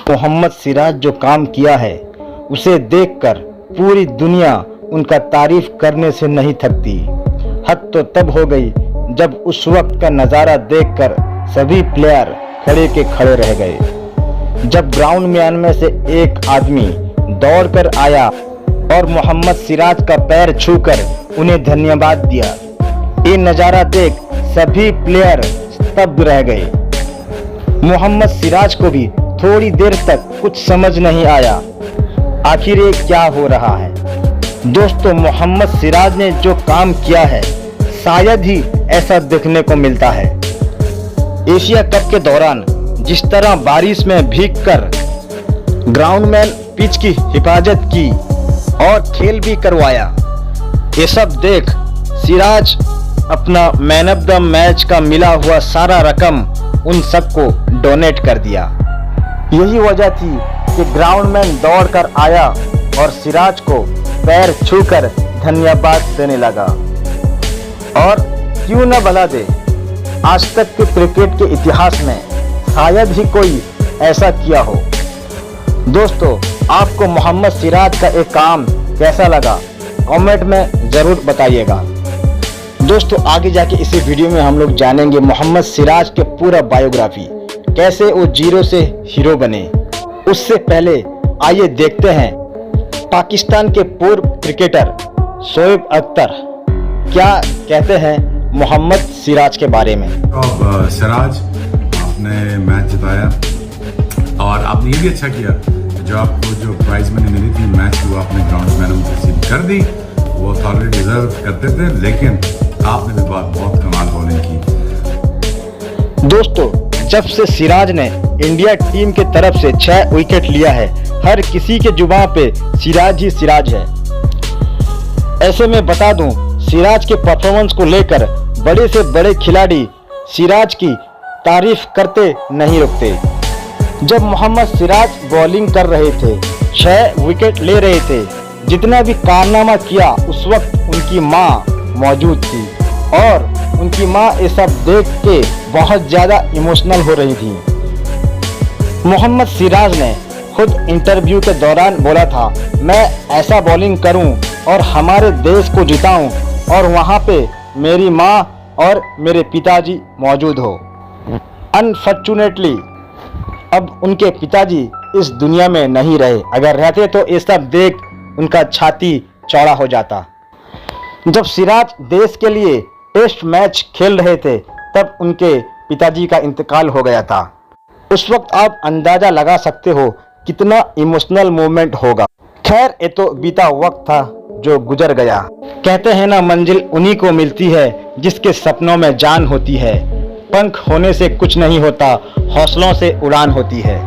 मोहम्मद सिराज जो काम किया है उसे देखकर पूरी दुनिया उनका तारीफ करने से नहीं थकती। हद तो तब हो गई जब उस वक्त का नज़ारा देखकर सभी प्लेयर खड़े के खड़े रह गए। जब ग्राउंड में से एक आदमी दौड़कर आया और मोहम्मद सिराज का पैर छूकर उन्हें धन्यवाद दिया। ये नज़ारा देख सभी प्लेयर स्तब्ध रह गए। मोहम्मद सिराज को भी थोड़ी देर तक कुछ समझ नहीं आया, आखिर ये क्या हो रहा है। दोस्तों, मोहम्मद सिराज ने जो काम किया है शायद ही ऐसा देखने को मिलता है। एशिया कप के दौरान जिस तरह बारिश में भीगकर ग्राउंडमैन पिच की हिफाजत की और खेल भी करवाया, ये सब देख सिराज अपना मैन ऑफ द मैच का मिला हुआ सारा रकम उन सबको डोनेट कर दिया। यही वजह थी कि ग्राउंडमैन दौड़कर आया और सिराज को पैर छूकर धन्यवाद देने लगा। और क्यों न भला दे, आज तक के क्रिकेट के इतिहास में शायद ही कोई ऐसा किया हो। दोस्तों, आपको मोहम्मद सिराज का एक काम कैसा लगा कमेंट में ज़रूर बताइएगा। दोस्तों, आगे जाके इसी वीडियो में हम लोग जानेंगे मोहम्मद सिराज के पूरा बायोग्राफी, कैसे वो जीरो से हीरो बने। उससे पहले आइए देखते हैं पाकिस्तान के पूर्व क्रिकेटर शोएब अख्तर क्या कहते हैं मोहम्मद सिराज के बारे में। अब सिराज, आपने मैच जिताया और आपने ये भी अच्छा किया, जो आपको जो प्राइज मनी मिली थी मैच की वो आपने ग्राउंडमैन को रिसीव कर दी। वो ऑलरेडी डिजर्व करते थे, लेकिन आपने भी बहुत कमाल बॉलिंग की। दोस्तों, जब से सिराज ने इंडिया टीम के तरफ से 6 विकेट लिया है, हर किसी के जुबान पे सिराज ही सिराज है। ऐसे में बता दूं, सिराज के परफॉर्मेंस को लेकर बड़े से बड़े खिलाड़ी सिराज की तारीफ करते नहीं रुकते। जब मोहम्मद सिराज बॉलिंग कर रहे थे, 6 विकेट ले रहे थे, जितना भी कारनामा किया उस वक्त उनकी माँ मौजूद थी और उनकी माँ ये सब देख के बहुत ज़्यादा इमोशनल हो रही थी। मोहम्मद सिराज ने खुद इंटरव्यू के दौरान बोला था, मैं ऐसा बॉलिंग करूं और हमारे देश को जिताऊं और वहां पे मेरी माँ और मेरे पिताजी मौजूद हो। अनफॉर्चुनेटली अब उनके पिताजी इस दुनिया में नहीं रहे, अगर रहते तो ये सब देख उनका छाती चौड़ा हो जाता। जब सिराज देश के लिए टेस्ट मैच खेल रहे थे तब उनके पिताजी का इंतकाल हो गया था। उस वक्त आप अंदाजा लगा सकते हो कितना इमोशनल मोमेंट होगा। खैर, ये तो बीता वक्त था जो गुजर गया। कहते हैं ना, मंजिल उन्हीं को मिलती है जिसके सपनों में जान होती है। पंख होने से कुछ नहीं होता, हौसलों से उड़ान होती है।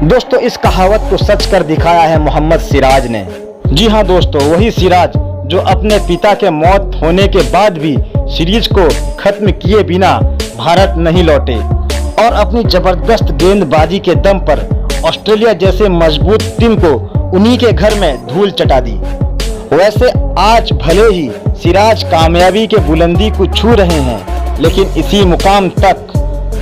दोस्तों, इस कहावत को सच कर दिखाया है मोहम्मद सिराज ने। जी हाँ दोस्तों, वही सिराज जो अपने पिता के मौत होने के बाद भी सीरीज को खत्म किए बिना भारत नहीं लौटे और अपनी जबरदस्त गेंदबाजी के दम पर ऑस्ट्रेलिया जैसे मजबूत टीम को उन्हीं के घर में धूल चटा दी। वैसे आज भले ही सिराज कामयाबी के बुलंदी को छू रहे हैं, लेकिन इसी मुकाम तक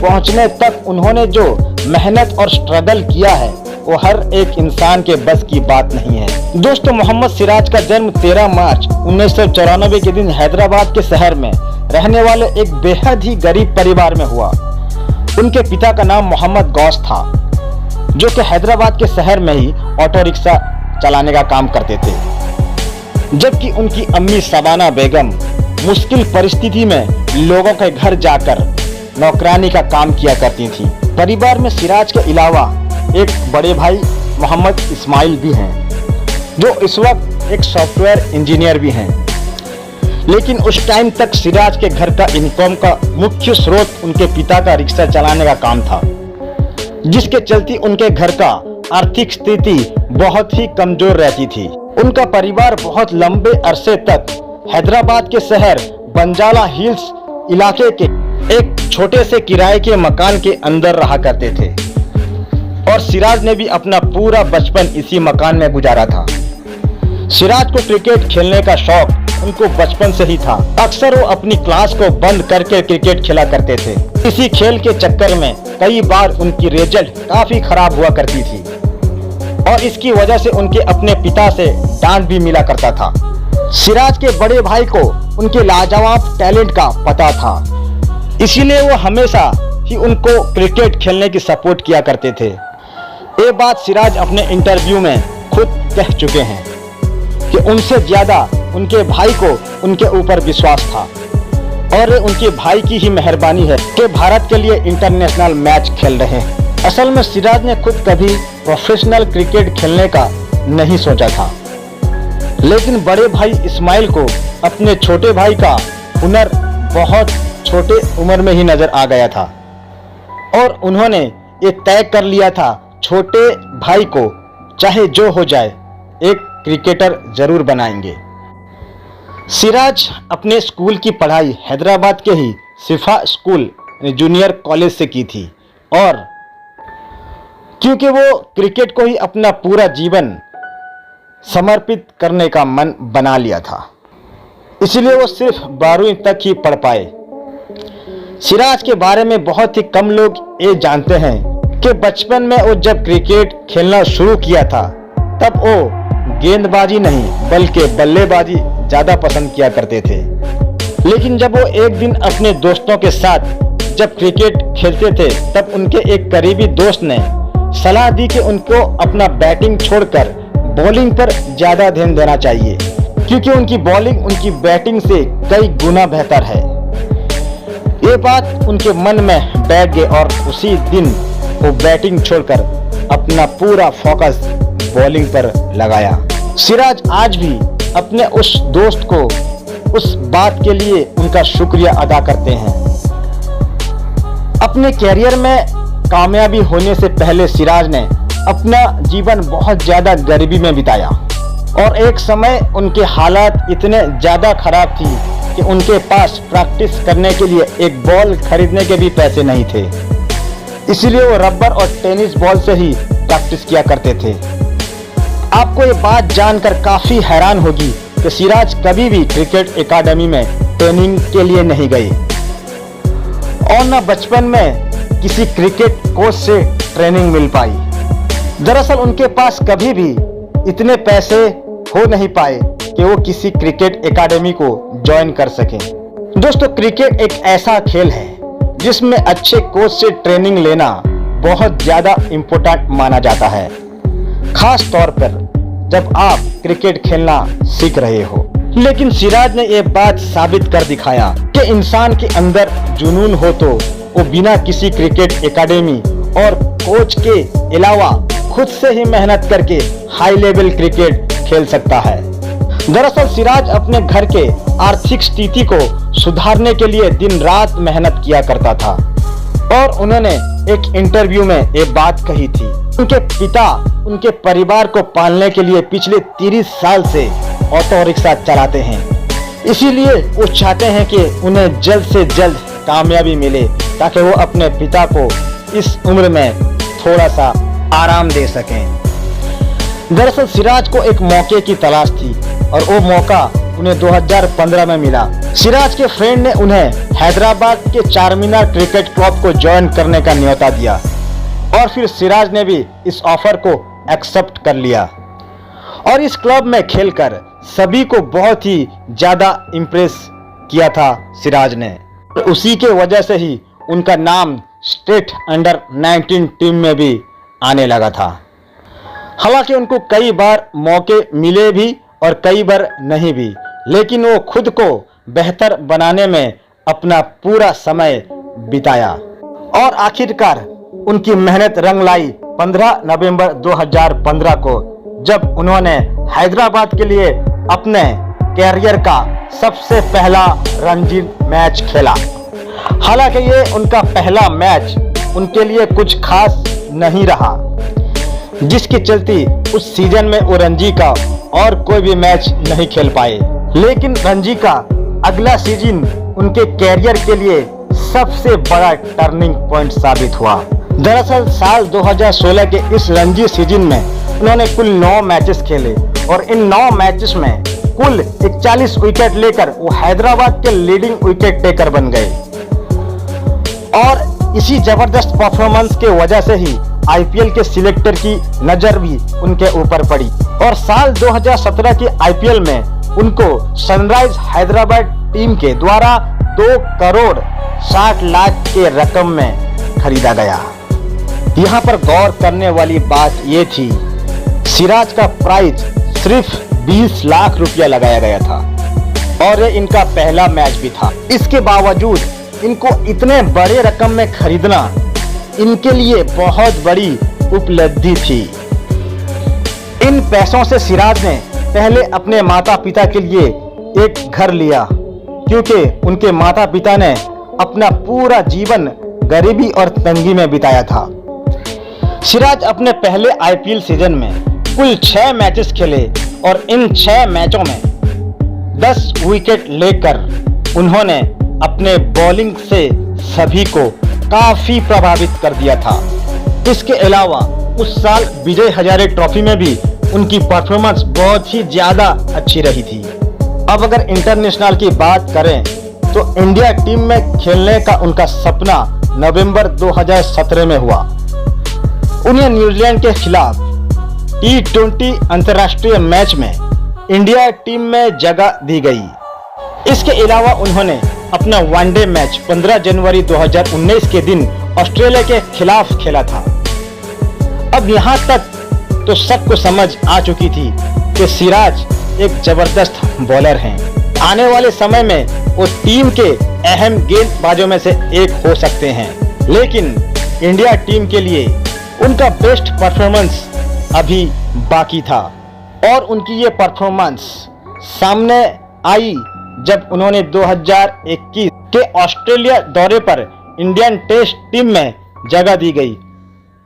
पहुंचने तक उन्होंने जो मेहनत और स्ट्रगल किया है वो हर एक इंसान के बस की बात नहीं है। दोस्तों, मोहम्मद सिराज का जन्म 13 मार्च 1994 के दिन हैदराबाद के शहर में रहने वाले एक बेहद ही गरीब परिवार में हुआ। उनके पिता का नाम मोहम्मद गौस था, जो कि हैदराबाद के शहर में ही ऑटो रिक्शा चलाने का काम करते थे, जबकि उनकी अम्मी शबाना बेगम मुश्किल परिस्थिति में लोगों के घर जाकर नौकरानी का काम किया करती थी। परिवार में सिराज के अलावा एक बड़े भाई मोहम्मद इस्माइल भी हैं, जो इस वक्त एक सॉफ्टवेयर इंजीनियर भी हैं। लेकिन उस टाइम तक सिराज के घर का इनकम का मुख्य स्रोत उनके पिता का रिक्शा चलाने का काम था, जिसके चलते उनके घर का आर्थिक स्थिति बहुत ही कमजोर रहती थी। उनका परिवार बहुत लंबे अरसे तक हैदराबाद के शहर बंजारा हिल्स इलाके के एक छोटे से किराए के मकान के अंदर रहा करते थे और सिराज ने भी अपना पूरा बचपन इसी मकान में गुजारा था। सिराज को क्रिकेट खेलने का शौक उनको बचपन से ही था। अक्सर वो अपनी क्लास को बंद करके क्रिकेट खेला करते थे। इसी खेल के चक्कर में कई बार उनकी रिजल्ट काफी खराब हुआ करती थी और इसकी वजह से उनके अपने पिता से डांट भी मिला करता था। सिराज के बड़े भाई को उनके लाजवाब टैलेंट का पता था, इसीलिए वो हमेशा ही उनको क्रिकेट खेलने की सपोर्ट किया करते थे। ये बात सिराज अपने इंटरव्यू में खुद कह चुके हैं कि उनसे ज्यादा उनके भाई को उनके ऊपर विश्वास था और ये उनके भाई की ही मेहरबानी है कि भारत के लिए इंटरनेशनल मैच खेल रहे हैं। असल में सिराज ने खुद कभी प्रोफेशनल क्रिकेट खेलने का नहीं सोचा था, लेकिन बड़े भाई इस्माइल को अपने छोटे भाई का हुनर बहुत छोटे उम्र में ही नजर आ गया था और उन्होंने ये तय कर लिया था छोटे भाई को चाहे जो हो जाए एक क्रिकेटर जरूर बनाएंगे। सिराज अपने स्कूल की पढ़ाई हैदराबाद के ही सिफा स्कूल जूनियर कॉलेज से की थी और क्योंकि वो क्रिकेट को ही अपना पूरा जीवन समर्पित करने का मन बना लिया था, इसलिए वो सिर्फ 12वीं तक ही पढ़ पाए। सिराज के बारे में बहुत ही कम लोग ये जानते हैं कि बचपन में वो जब क्रिकेट खेलना शुरू किया था तब वो गेंदबाजी नहीं बल्कि बल्लेबाजी ज्यादा पसंद किया करते थे। लेकिन जब वो एक दिन अपने दोस्तों के साथ जब क्रिकेट खेलते थे तब उनके एक करीबी दोस्त ने सलाह दी कि उनको अपना बैटिंग छोड़कर बॉलिंग पर ज्यादा ध्यान देना चाहिए क्योंकि उनकी बॉलिंग उनकी बैटिंग से कई गुना बेहतर है। ये बात उनके मन में बैठ गई और उसी दिन वो बैटिंग छोड़कर अपना पूरा फोकस बॉलिंग पर लगाया। सिराज आज भी अपने उस दोस्त को उस बात के लिए उनका शुक्रिया अदा करते हैं। अपने कैरियर में कामयाबी होने से पहले सिराज ने अपना जीवन बहुत ज्यादा गरीबी में बिताया और एक समय उनके हालात इतने ज्यादा खराब थी कि उनके पास प्रैक्टिस करने के लिए एक बॉल खरीदने के भी पैसे नहीं थे, इसलिए वो रबर और टेनिस बॉल से ही प्रैक्टिस किया करते थे। आपको ये बात जानकर काफी हैरान होगी कि सिराज कभी भी क्रिकेट एकेडमी में ट्रेनिंग के लिए नहीं गए और न बचपन में किसी क्रिकेट कोच से ट्रेनिंग मिल पाई। दरअसल उनके पास कभी भी इतने पैसे हो नहीं पाए कि वो किसी क्रिकेट एकेडमी को ज्वाइन कर सकें। दोस्तों, क्रिकेट एक ऐसा खेल है जिसमें अच्छे कोच से ट्रेनिंग लेना बहुत ज्यादा इम्पोर्टेंट माना जाता है, खास तौर पर जब आप क्रिकेट खेलना सीख रहे हो। लेकिन सिराज ने यह बात साबित कर दिखाया कि इंसान के अंदर जुनून हो तो वो बिना किसी क्रिकेट एकेडमी और कोच के अलावा खुद से ही मेहनत करके हाई लेवल क्रिकेट खेल सकता है। दरअसल सिराज अपने घर के आर्थिक स्थिति को सुधारने के लिए दिन रात मेहनत किया करता था और उन्होंने एक इंटरव्यू में ये बात कही थी। उनके पिता उनके परिवार को पालने के लिए पिछले 30 साल से ऑटो रिक्शा चलाते हैं, इसीलिए वो चाहते हैं कि उन्हें जल्द से जल्द कामयाबी मिले ताकि वो अपने पिता को इस उम्र में थोड़ा सा आराम दे सकें। दरअसल सिराज को एक मौके की तलाश थी और वो मौका उन्हें 2015 में मिला। सिराज के फ्रेंड ने उन्हें हैदराबाद के चारमीनार क्रिकेट क्लब को ज्वाइन करने का न्योता दिया और फिर सिराज ने भी इस ऑफर को एक्सेप्ट कर लिया और इस क्लब में खेलकर सभी को बहुत ही ज्यादा इम्प्रेस किया था सिराज ने। उसी के वजह से ही उनका नाम स्टेट अंडर 19 टीम में भी आने लगा था। हालांकि उनको कई बार मौके मिले भी और कई बार नहीं भी, लेकिन वो खुद को बेहतर बनाने में अपना पूरा समय बिताया और आखिरकार उनकी मेहनत रंग लाई 15 नवंबर 2015 को, जब उन्होंने हैदराबाद के लिए अपने कैरियर का सबसे पहला रणजी मैच खेला। हालांकि ये उनका पहला मैच उनके लिए कुछ खास नहीं रहा, जिसके चलते उस सीजन में वो रणजी का और कोई भी मैच नहीं खेल पाए। लेकिन रणजी का अगला सीजन उनके कैरियर के लिए सबसे बड़ा टर्निंग पॉइंट साबित हुआ। दरअसल साल 2016 के इस रणजी सीजन में उन्होंने कुल 9 मैचेस खेले और इन 9 मैचेस में कुल 41 विकेट लेकर वो हैदराबाद के लीडिंग विकेट टेकर बन गए और इसी जबरदस्त परफॉर्मेंस के वजह से ही आईपीएल के सिलेक्टर की नजर भी उनके ऊपर पड़ी और साल 2017 की आईपीएल में उनको सनराइज हैदराबाद टीम के द्वारा 2 करोड़ 60 लाख के रकम में खरीदा गया। यहाँ पर गौर करने वाली बात ये थी, सिराज का प्राइस सिर्फ 20 लाख रुपया लगाया गया था और ये इनका पहला मैच भी था। इसके बावजूद इनको इतने बड़े रकम में खरीदना इनके लिए बहुत बड़ी उपलब्धि थी। इन पैसों से सिराज ने पहले अपने माता पिता के लिए एक घर लिया, क्योंकि उनके माता पिता ने अपना पूरा जीवन गरीबी और तंगी में बिताया था। सिराज अपने पहले आईपीएल सीजन में कुल 6 मैचेस खेले और इन 6 मैचों में 10 विकेट लेकर उन्होंने अपने बॉलिंग से सभी को काफी प्रभावित कर दिया था। इसके अलावा उस साल विजय हजारे ट्रॉफी में भी उनकी परफॉर्मेंस बहुत ही ज्यादा अच्छी रही थी। अब अगर इंटरनेशनल की बात करें तो इंडिया टीम में खेलने का उनका सपना नवंबर 2017 में हुआ। उन्हें न्यूजीलैंड के खिलाफ T20 अंतर्राष्ट्रीय मैच में इंडिया टीम में जगह दी गई। इसके अलावा उन्होंने अपना वनडे मैच 15 जनवरी 2019 के दिन ऑस्ट्रेलिया के खिलाफ खेला था। अब यहाँ तक तो सबको समझ आ चुकी थी कि सिराज एक जबरदस्त बॉलर हैं। आने वाले समय में वो टीम के अहम गेंदबाजों में से एक हो सकते हैं, लेकिन इंडिया टीम के लिए उनका बेस्ट परफॉर्मेंस अभी बाकी था और उनकी ये परफॉर्मेंस सामने आई जब उन्होंने 2021 के ऑस्ट्रेलिया दौरे पर इंडियन टेस्ट टीम में जगह दी गई।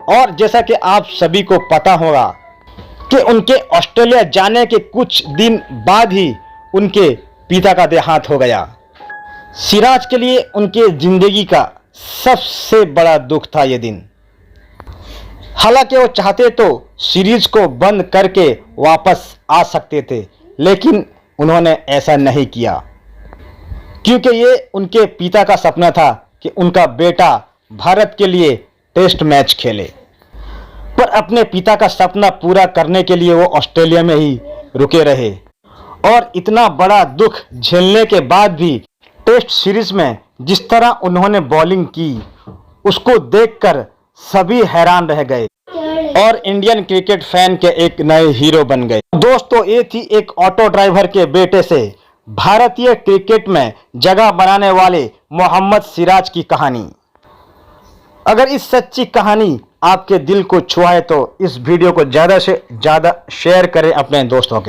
और जैसा कि आप सभी को पता होगा कि उनके ऑस्ट्रेलिया जाने के कुछ दिन बाद ही उनके पिता का देहांत हो गया। सिराज के लिए उनके जिंदगी का सबसे बड़ा दुख था ये दिन। हालांकि वो चाहते तो सीरीज को बंद करके वापस आ सकते थे, लेकिन उन्होंने ऐसा नहीं किया, क्योंकि ये उनके पिता का सपना था कि उनका बेटा भारत के लिए टेस्ट मैच खेले। पर अपने पिता का सपना पूरा करने के लिए वो ऑस्ट्रेलिया में ही रुके रहे और इतना बड़ा दुख झेलने के बाद भी टेस्ट सीरीज में जिस तरह उन्होंने बॉलिंग की उसको देखकर सभी हैरान रह गए और इंडियन क्रिकेट फैन के एक नए हीरो बन गए। दोस्तों, ये थी एक ऑटो ड्राइवर के बेटे से भारतीय क्रिकेट में जगह बनाने वाले मोहम्मद सिराज की कहानी। अगर इस सच्ची कहानी आपके दिल को छुआए तो इस वीडियो को ज़्यादा से ज़्यादा शेयर करें अपने दोस्तों के।